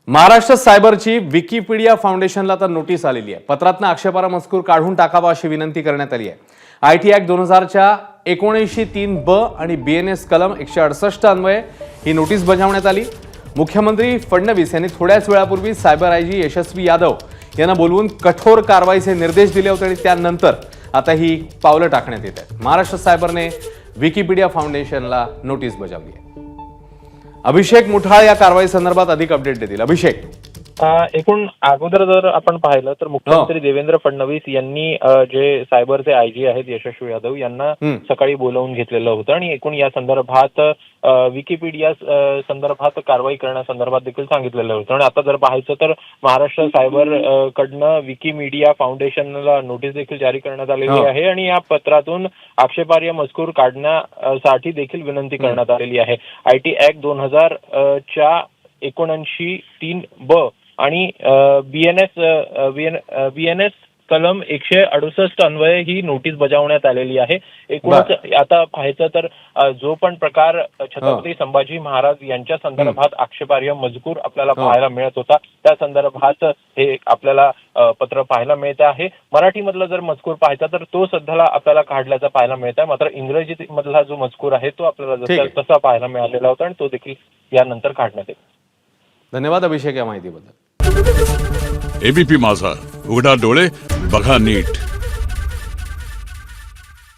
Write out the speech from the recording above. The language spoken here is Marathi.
महाराष्ट्र सायबरची विकिपीडिया फाउंडेशनला तर नोटीस आलेली आहे। पत्रातनं आक्षेपार्ह मजकूर काढून टाकावा अशी विनंती करण्यात आली आहे। आयटी ऍक्ट 2000च्या 1903 ब आणि बीएनएस कलम 168 अन्वये ही नोटीस बजावण्यात आली। मुख्यमंत्री फडणवीस यांनी थोड्याच वेळापूर्वी सायबर आयजी यशस्वी यादव यांना बोलवून कठोर कारवाईचे निर्देश दिले होते आणि त्यानंतर आता ही पावलं टाकण्यात येत आहेत। महाराष्ट्र सायबरने विकिपीडिया फाउंडेशनला नोटीस बजावली आहे। अभिषेक मुठाळ या कारवाई संदर्भात अधिक अपडेट देतील। अभिषेक, एकूण अगोदर जर आपण पाहिलं तर मुख्यमंत्री देवेंद्र फडणवीस यांनी जे सायबरचे आयजी आहेत यशस्वी यादव यांना सकाळी बोलावून घेतलेलं होतं आणि एकूण या संदर्भात विकिपीडिया संदर्भात कारवाई करण्यासंदर्भात देखील सांगितलेलं होतं। आणि आता जर पाहायचं तर महाराष्ट्र सायबर कडनं विकिमीडिया फाउंडेशनला नोटीस देखील जारी करण्यात आलेली आहे आणि या पत्रातून आक्षेपार्ह मजकूर काढण्यासाठी देखील विनंती करण्यात आलेली आहे। आयटी ऍक्ट 2000च्या 1903 ब आणि बीएनएस कलम 168 अन्वये ही नोटीस बजावण्यात आलेली आहे। एकूणच आता पाहायचं तर जो पण प्रकार छत्रपती संभाजी महाराज यांच्या संदर्भात आक्षेपार्ह मजकूर आपल्याला पाहायला मिळत होता त्या संदर्भात हे आपल्याला पत्र पाहायला मिळत आहे। मराठीमधला जर मजकूर पाहायचा तर तो सध्याला आपल्याला काढल्याचा पाहायला मिळत आहे, मात्र इंग्रजी मधला जो मजकूर आहे तो आपल्याला तसा पाहायला मिळालेला होता आणि तो देखील यानंतर काढण्यात येईल। धन्यवाद अभिषेक या माहितीबद्दल। एबीपी माझा, उघडा डोळे बघा नीट।